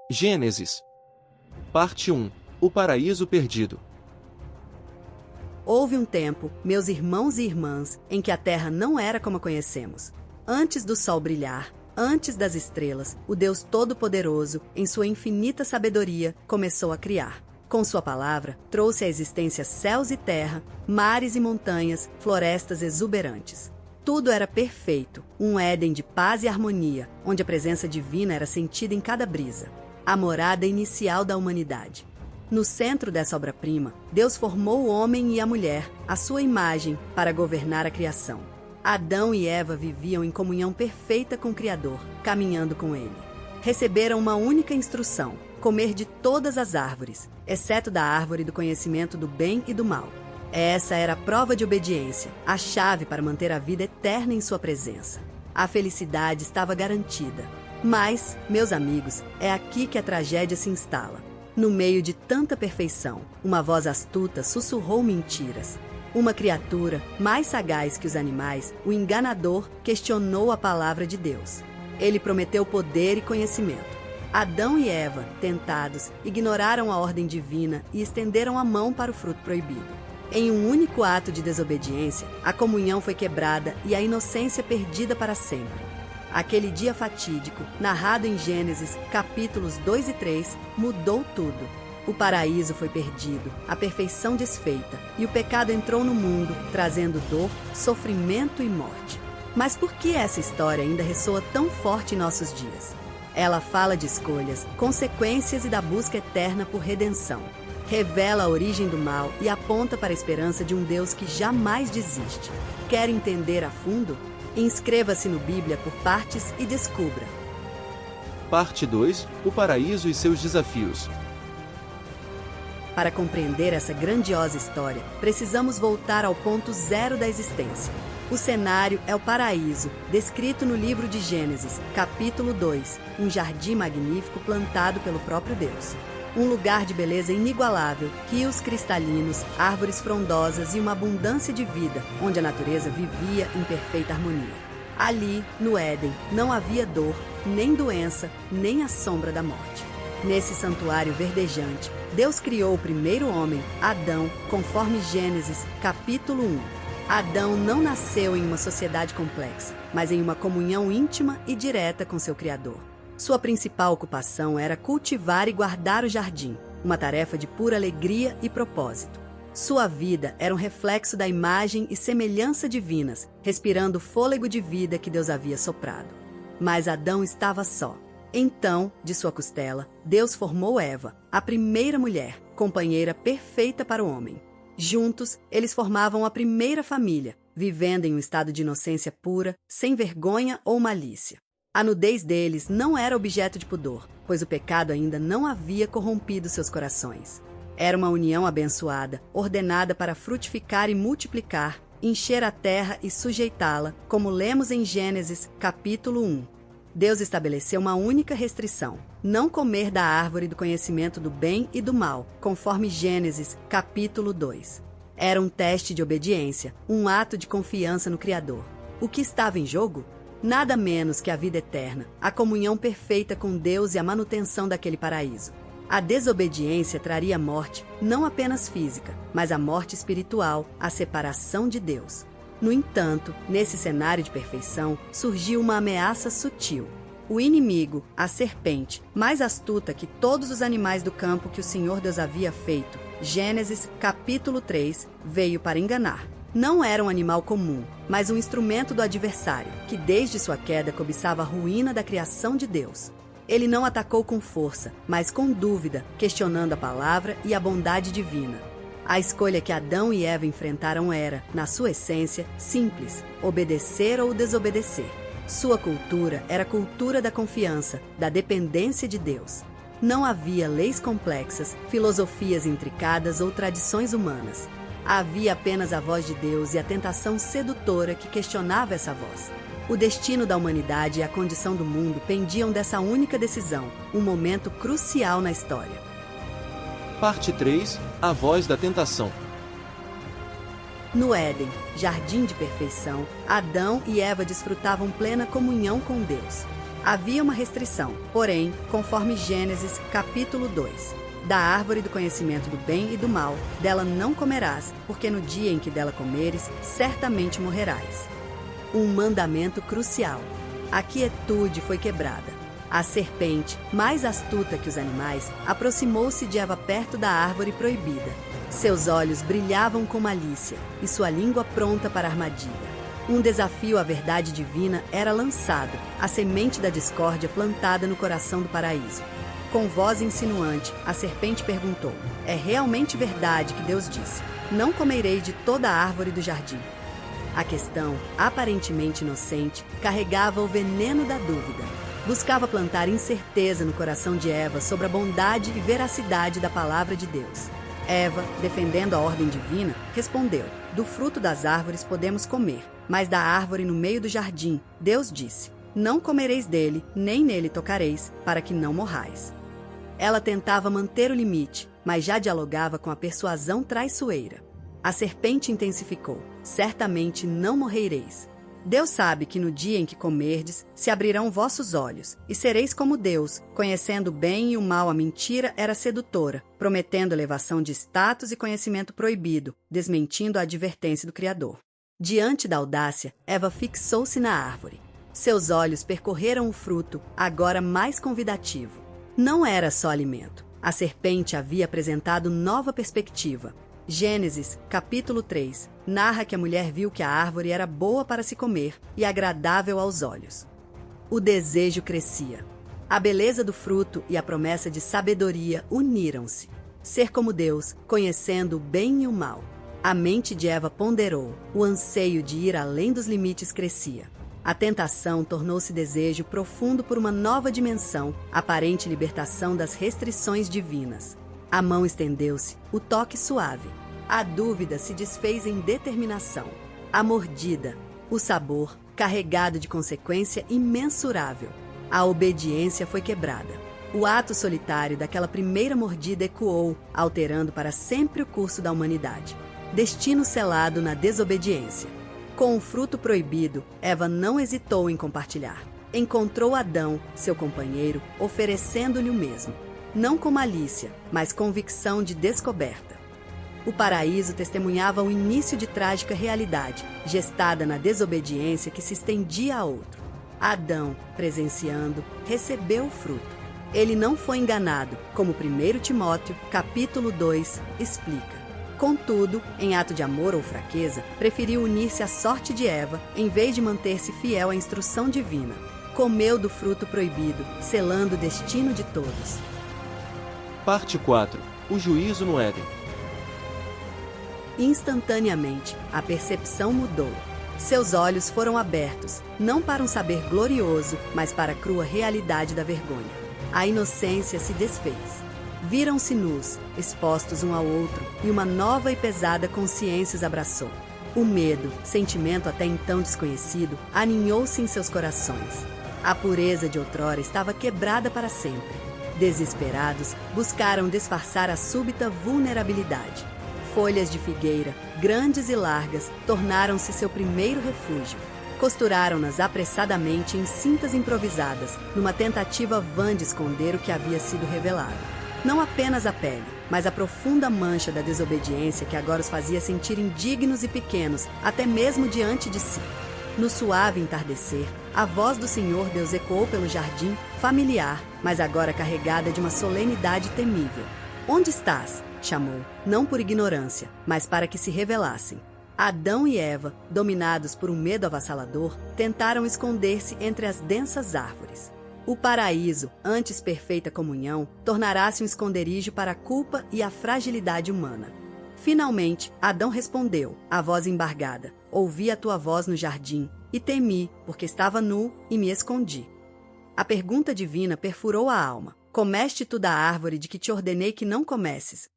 Gênesis. Parte 1. O Paraíso Perdido. Houve um tempo, meus irmãos e irmãs, em que a terra não era como a conhecemos. Antes do sol brilhar, antes das estrelas, o Deus Todo-Poderoso, em sua infinita sabedoria, começou a criar. Com sua palavra, trouxe à existência céus e terra, mares e montanhas, florestas exuberantes. Tudo era perfeito, um Éden de paz e harmonia, onde a presença divina era sentida em cada brisa. A morada inicial da humanidade. No centro dessa obra-prima, Deus formou o homem e a mulher, à sua imagem, para governar a criação. Adão e Eva viviam em comunhão perfeita com o Criador, caminhando com Ele. Receberam uma única instrução: comer de todas as árvores, exceto da árvore do conhecimento do bem e do mal. Essa era a prova de obediência, a chave para manter a vida eterna em sua presença. A felicidade estava garantida. Mas, meus amigos, é aqui que a tragédia se instala. No meio de tanta perfeição, uma voz astuta sussurrou mentiras. Uma criatura, mais sagaz que os animais, o enganador, questionou a palavra de Deus. Ele prometeu poder e conhecimento. Adão e Eva, tentados, ignoraram a ordem divina e estenderam a mão para o fruto proibido. Em um único ato de desobediência, a comunhão foi quebrada e a inocência perdida para sempre. Aquele dia fatídico, narrado em Gênesis, capítulos 2 e 3, mudou tudo. O paraíso foi perdido, a perfeição desfeita, e o pecado entrou no mundo, trazendo dor, sofrimento e morte. Mas por que essa história ainda ressoa tão forte em nossos dias? Ela fala de escolhas, consequências e da busca eterna por redenção. Revela a origem do mal e aponta para a esperança de um Deus que jamais desiste. Quer entender a fundo? Inscreva-se no Bíblia por partes e descubra. Parte 2. O Paraíso e seus desafios. Para compreender essa grandiosa história, precisamos voltar ao ponto zero da existência. O cenário é o paraíso, descrito no livro de Gênesis, capítulo 2, um jardim magnífico plantado pelo próprio Deus. Um lugar de beleza inigualável, rios cristalinos, árvores frondosas e uma abundância de vida, onde a natureza vivia em perfeita harmonia. Ali, no Éden, não havia dor, nem doença, nem a sombra da morte. Nesse santuário verdejante, Deus criou o primeiro homem, Adão, conforme Gênesis, capítulo 1. Adão não nasceu em uma sociedade complexa, mas em uma comunhão íntima e direta com seu Criador. Sua principal ocupação era cultivar e guardar o jardim, uma tarefa de pura alegria e propósito. Sua vida era um reflexo da imagem e semelhança divinas, respirando o fôlego de vida que Deus havia soprado. Mas Adão estava só. Então, de sua costela, Deus formou Eva, a primeira mulher, companheira perfeita para o homem. Juntos, eles formavam a primeira família, vivendo em um estado de inocência pura, sem vergonha ou malícia. A nudez deles não era objeto de pudor, pois o pecado ainda não havia corrompido seus corações. Era uma união abençoada, ordenada para frutificar e multiplicar, encher a terra e sujeitá-la, como lemos em Gênesis, capítulo 1. Deus estabeleceu uma única restrição: não comer da árvore do conhecimento do bem e do mal, conforme Gênesis, capítulo 2. Era um teste de obediência, um ato de confiança no Criador. O que estava em jogo? Nada menos que a vida eterna, a comunhão perfeita com Deus e a manutenção daquele paraíso. A desobediência traria morte, não apenas física, mas a morte espiritual, a separação de Deus. No entanto, nesse cenário de perfeição, surgiu uma ameaça sutil. O inimigo, a serpente, mais astuta que todos os animais do campo que o Senhor Deus havia feito, Gênesis, capítulo 3, veio para enganar. Não era um animal comum, mas um instrumento do adversário, que desde sua queda cobiçava a ruína da criação de Deus. Ele não atacou com força, mas com dúvida, questionando a palavra e a bondade divina. A escolha que Adão e Eva enfrentaram era, na sua essência, simples: obedecer ou desobedecer. Sua cultura era a cultura da confiança, da dependência de Deus. Não havia leis complexas, filosofias intricadas ou tradições humanas. Havia apenas a voz de Deus e a tentação sedutora que questionava essa voz. O destino da humanidade e a condição do mundo pendiam dessa única decisão, um momento crucial na história. Parte 3. A voz da tentação. No Éden, jardim de perfeição, Adão e Eva desfrutavam plena comunhão com Deus. Havia uma restrição, porém, conforme Gênesis capítulo 2. Da árvore do conhecimento do bem e do mal, dela não comerás, porque no dia em que dela comeres, certamente morrerás. Um mandamento crucial. A quietude foi quebrada. A serpente, mais astuta que os animais, aproximou-se de Eva perto da árvore proibida. Seus olhos brilhavam com malícia e sua língua pronta para a armadilha. Um desafio à verdade divina era lançado, a semente da discórdia plantada no coração do paraíso. Com voz insinuante, a serpente perguntou: é realmente verdade que Deus disse: não comereis de toda a árvore do jardim? A questão, aparentemente inocente, carregava o veneno da dúvida. Buscava plantar incerteza no coração de Eva sobre a bondade e veracidade da palavra de Deus. Eva, defendendo a ordem divina, respondeu: do fruto das árvores podemos comer, mas da árvore no meio do jardim, Deus disse: não comereis dele, nem nele tocareis, para que não morrais. Ela tentava manter o limite, mas já dialogava com a persuasão traiçoeira. A serpente intensificou: certamente não morrereis. Deus sabe que no dia em que comerdes, se abrirão vossos olhos, e sereis como Deus, conhecendo o bem e o mal. A mentira era sedutora, prometendo elevação de status e conhecimento proibido, desmentindo a advertência do Criador. Diante da audácia, Eva fixou-se na árvore. Seus olhos percorreram o fruto, agora mais convidativo. Não era só alimento. A serpente havia apresentado nova perspectiva. Gênesis, capítulo 3, narra que a mulher viu que a árvore era boa para se comer e agradável aos olhos. O desejo crescia. A beleza do fruto e a promessa de sabedoria uniram-se. Ser como Deus, conhecendo o bem e o mal. A mente de Eva ponderou, o anseio de ir além dos limites crescia. A tentação tornou-se desejo profundo por uma nova dimensão, aparente libertação das restrições divinas. A mão estendeu-se, o toque suave. A dúvida se desfez em determinação. A mordida, o sabor, carregado de consequência imensurável. A obediência foi quebrada. O ato solitário daquela primeira mordida ecoou, alterando para sempre o curso da humanidade. Destino selado na desobediência. Com o fruto proibido, Eva não hesitou em compartilhar. Encontrou Adão, seu companheiro, oferecendo-lhe o mesmo. Não com malícia, mas convicção de descoberta. O paraíso testemunhava o início de trágica realidade, gestada na desobediência que se estendia a outro. Adão, presenciando, recebeu o fruto. Ele não foi enganado, como 1 Timóteo, capítulo 2, explica. Contudo, em ato de amor ou fraqueza, preferiu unir-se à sorte de Eva, em vez de manter-se fiel à instrução divina. Comeu do fruto proibido, selando o destino de todos. Parte 4. O juízo no Éden. Instantaneamente, a percepção mudou. Seus olhos foram abertos, não para um saber glorioso, mas para a crua realidade da vergonha. A inocência se desfez. Viram-se nus, expostos um ao outro, e uma nova e pesada consciência os abraçou. O medo, sentimento até então desconhecido, aninhou-se em seus corações. A pureza de outrora estava quebrada para sempre. Desesperados, buscaram disfarçar a súbita vulnerabilidade. Folhas de figueira, grandes e largas, tornaram-se seu primeiro refúgio. Costuraram-nas apressadamente em cintas improvisadas, numa tentativa vã de esconder o que havia sido revelado. Não apenas a pele, mas a profunda mancha da desobediência que agora os fazia sentir indignos e pequenos, até mesmo diante de si. No suave entardecer, a voz do Senhor Deus ecoou pelo jardim, familiar, mas agora carregada de uma solenidade temível. Onde estás? Chamou, não por ignorância, mas para que se revelassem. Adão e Eva, dominados por um medo avassalador, tentaram esconder-se entre as densas árvores. O paraíso, antes perfeita comunhão, tornará-se um esconderijo para a culpa e a fragilidade humana. Finalmente, Adão respondeu, a voz embargada: ouvi a tua voz no jardim, e temi, porque estava nu, e me escondi. A pergunta divina perfurou a alma: comeste tu da árvore de que te ordenei que não comesses?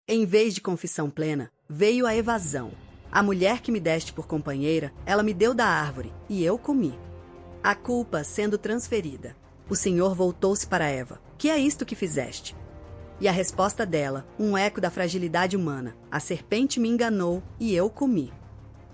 Em vez de confissão plena, veio a evasão. A mulher que me deste por companheira, ela me deu da árvore, e eu comi. A culpa sendo transferida. O Senhor voltou-se para Eva: que é isto que fizeste? E a resposta dela, um eco da fragilidade humana: a serpente me enganou, e eu comi.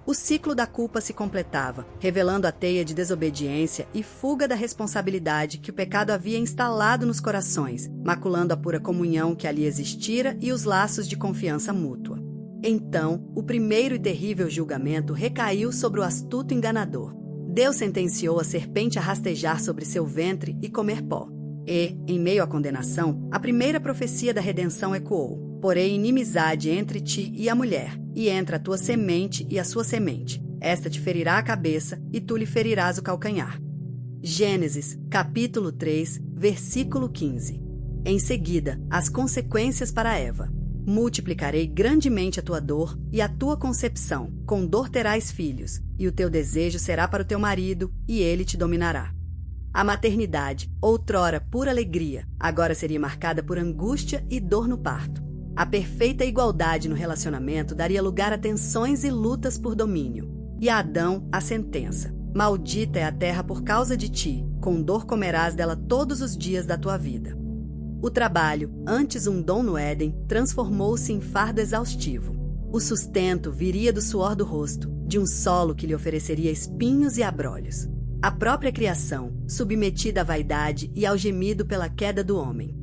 O ciclo da culpa se completava, revelando a teia de desobediência e fuga da responsabilidade que o pecado havia instalado nos corações, maculando a pura comunhão que ali existira e os laços de confiança mútua. Então, o primeiro e terrível julgamento recaiu sobre o astuto enganador. Deus sentenciou a serpente a rastejar sobre seu ventre e comer pó. E, em meio à condenação, a primeira profecia da redenção ecoou: porém inimizade entre ti e a mulher, e entre a tua semente e a sua semente. Esta te ferirá a cabeça, e tu lhe ferirás o calcanhar. Gênesis, capítulo 3, versículo 15. Em seguida, as consequências para Eva. Multiplicarei grandemente a tua dor e a tua concepção. Com dor terás filhos, e o teu desejo será para o teu marido, e ele te dominará. A maternidade, outrora pura alegria, agora seria marcada por angústia e dor no parto. A perfeita igualdade no relacionamento daria lugar a tensões e lutas por domínio. E a Adão, a sentença: maldita é a terra por causa de ti, com dor comerás dela todos os dias da tua vida. O trabalho, antes um dom no Éden, transformou-se em fardo exaustivo. O sustento viria do suor do rosto, de um solo que lhe ofereceria espinhos e abrolhos. A própria criação, submetida à vaidade e ao gemido pela queda do homem.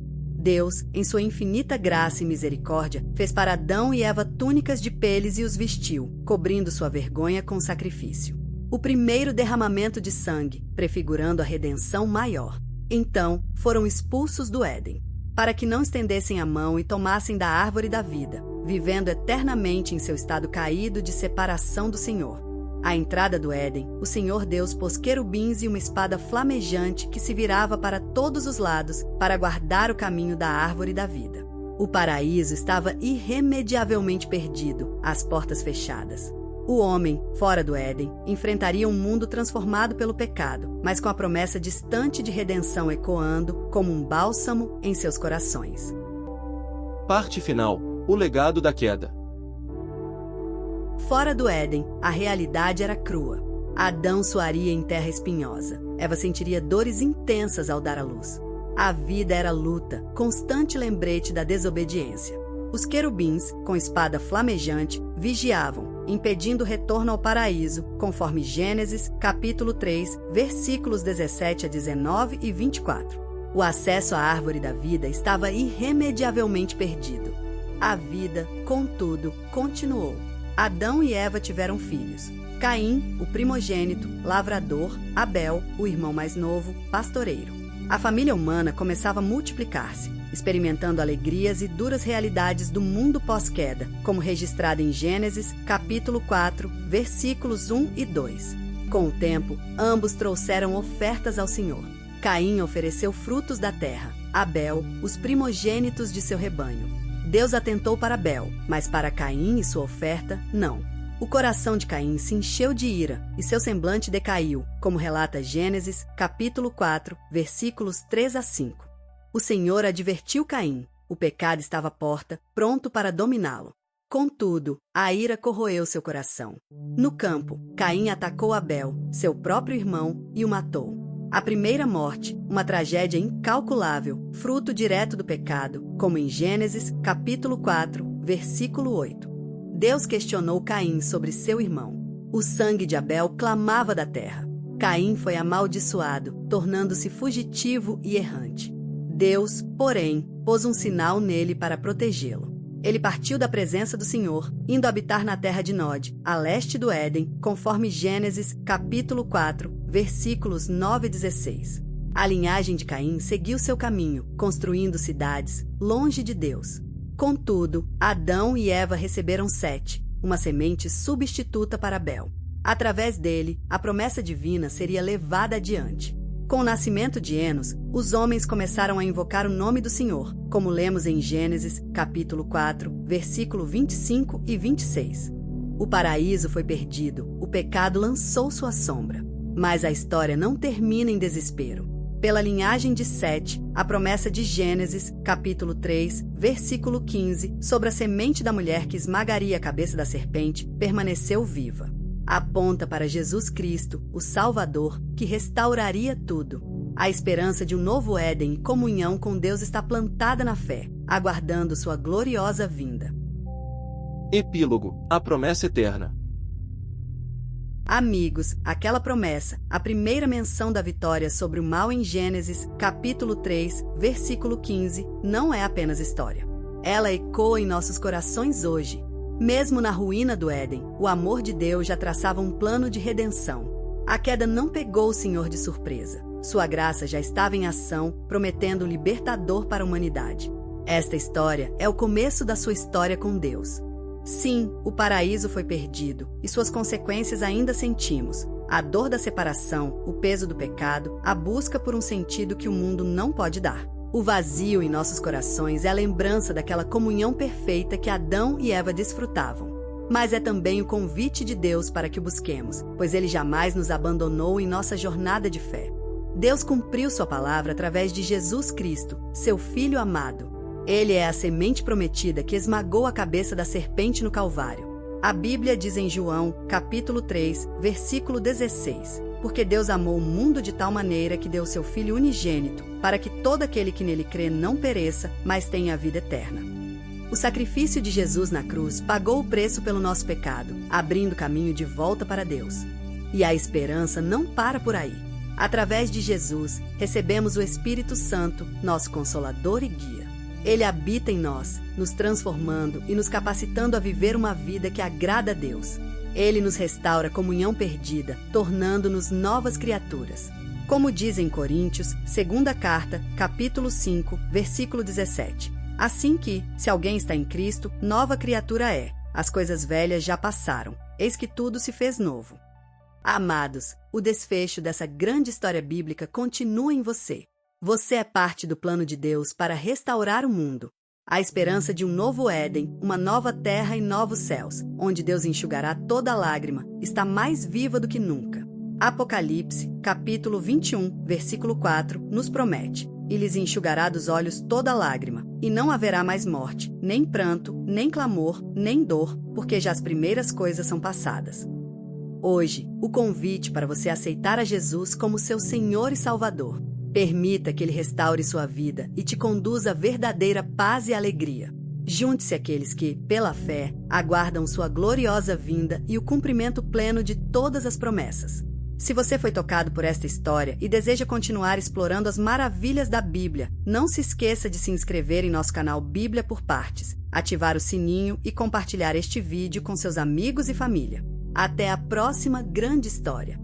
Deus, em sua infinita graça e misericórdia, fez para Adão e Eva túnicas de peles e os vestiu, cobrindo sua vergonha com sacrifício. O primeiro derramamento de sangue, prefigurando a redenção maior. Então, foram expulsos do Éden, para que não estendessem a mão e tomassem da árvore da vida, vivendo eternamente em seu estado caído de separação do Senhor. À entrada do Éden, o Senhor Deus pôs querubins e uma espada flamejante que se virava para todos os lados para guardar o caminho da árvore da vida. O paraíso estava irremediavelmente perdido, as portas fechadas. O homem, fora do Éden, enfrentaria um mundo transformado pelo pecado, mas com a promessa distante de redenção ecoando como um bálsamo em seus corações. Parte final: o legado da queda. Fora do Éden, a realidade era crua. Adão suaria em terra espinhosa. Eva sentiria dores intensas ao dar à luz. A vida era luta, constante lembrete da desobediência. Os querubins, com espada flamejante, vigiavam, impedindo o retorno ao paraíso, conforme Gênesis, capítulo 3, versículos 17 a 19 e 24. O acesso à árvore da vida estava irremediavelmente perdido. A vida, contudo, continuou. Adão e Eva tiveram filhos. Caim, o primogênito, lavrador; Abel, o irmão mais novo, pastoreiro. A família humana começava a multiplicar-se, experimentando alegrias e duras realidades do mundo pós-queda, como registrado em Gênesis, capítulo 4, versículos 1 e 2. Com o tempo, ambos trouxeram ofertas ao Senhor. Caim ofereceu frutos da terra, Abel, os primogênitos de seu rebanho. Deus atentou para Abel, mas para Caim e sua oferta, não. O coração de Caim se encheu de ira e seu semblante decaiu, como relata Gênesis, capítulo 4, versículos 3 a 5. O Senhor advertiu Caim: o pecado estava à porta, pronto para dominá-lo. Contudo, a ira corroeu seu coração. No campo, Caim atacou Abel, seu próprio irmão, e o matou. A primeira morte, uma tragédia incalculável, fruto direto do pecado, como em Gênesis, capítulo 4, versículo 8. Deus questionou Caim sobre seu irmão. O sangue de Abel clamava da terra. Caim foi amaldiçoado, tornando-se fugitivo e errante. Deus, porém, pôs um sinal nele para protegê-lo. Ele partiu da presença do Senhor, indo habitar na terra de Nod, a leste do Éden, conforme Gênesis, capítulo 4, versículos 9 e 16. A linhagem de Caim seguiu seu caminho, construindo cidades, longe de Deus. Contudo, Adão e Eva receberam Sete, uma semente substituta para Abel. Através dele, a promessa divina seria levada adiante. Com o nascimento de Enos, os homens começaram a invocar o nome do Senhor, como lemos em Gênesis, capítulo 4, versículo 25 e 26. O paraíso foi perdido, o pecado lançou sua sombra. Mas a história não termina em desespero. Pela linhagem de Sete, a promessa de Gênesis, capítulo 3, versículo 15, sobre a semente da mulher que esmagaria a cabeça da serpente, permaneceu viva. Aponta para Jesus Cristo, o Salvador, que restauraria tudo. A esperança de um novo Éden e comunhão com Deus está plantada na fé, aguardando sua gloriosa vinda. Epílogo: a promessa eterna. Amigos, aquela promessa, a primeira menção da vitória sobre o mal em Gênesis, capítulo 3, versículo 15, não é apenas história. Ela ecoa em nossos corações hoje. Mesmo na ruína do Éden, o amor de Deus já traçava um plano de redenção. A queda não pegou o Senhor de surpresa. Sua graça já estava em ação, prometendo o libertador para a humanidade. Esta história é o começo da sua história com Deus. Sim, o paraíso foi perdido, e suas consequências ainda sentimos. A dor da separação, o peso do pecado, a busca por um sentido que o mundo não pode dar. O vazio em nossos corações é a lembrança daquela comunhão perfeita que Adão e Eva desfrutavam. Mas é também o convite de Deus para que o busquemos, pois Ele jamais nos abandonou em nossa jornada de fé. Deus cumpriu sua palavra através de Jesus Cristo, seu Filho amado. Ele é a semente prometida que esmagou a cabeça da serpente no Calvário. A Bíblia diz em João, capítulo 3, versículo 16, porque Deus amou o mundo de tal maneira que deu seu Filho unigênito, para que todo aquele que nele crê não pereça, mas tenha a vida eterna. O sacrifício de Jesus na cruz pagou o preço pelo nosso pecado, abrindo caminho de volta para Deus. E a esperança não para por aí. Através de Jesus, recebemos o Espírito Santo, nosso Consolador e Guia. Ele habita em nós, nos transformando e nos capacitando a viver uma vida que agrada a Deus. Ele nos restaura a comunhão perdida, tornando-nos novas criaturas. Como diz em Coríntios, segunda carta, capítulo 5, versículo 17. Assim que, se alguém está em Cristo, nova criatura é. As coisas velhas já passaram, eis que tudo se fez novo. Amados, o desfecho dessa grande história bíblica continua em você. Você é parte do plano de Deus para restaurar o mundo. A esperança de um novo Éden, uma nova terra e novos céus, onde Deus enxugará toda lágrima, está mais viva do que nunca. Apocalipse, capítulo 21, versículo 4, nos promete: e lhes enxugará dos olhos toda lágrima, e não haverá mais morte, nem pranto, nem clamor, nem dor, porque já as primeiras coisas são passadas. Hoje, o convite para você aceitar a Jesus como seu Senhor e Salvador. Permita que Ele restaure sua vida e te conduza à verdadeira paz e alegria. Junte-se àqueles que, pela fé, aguardam sua gloriosa vinda e o cumprimento pleno de todas as promessas. Se você foi tocado por esta história e deseja continuar explorando as maravilhas da Bíblia, não se esqueça de se inscrever em nosso canal Bíblia por Partes, ativar o sininho e compartilhar este vídeo com seus amigos e família. Até a próxima grande história!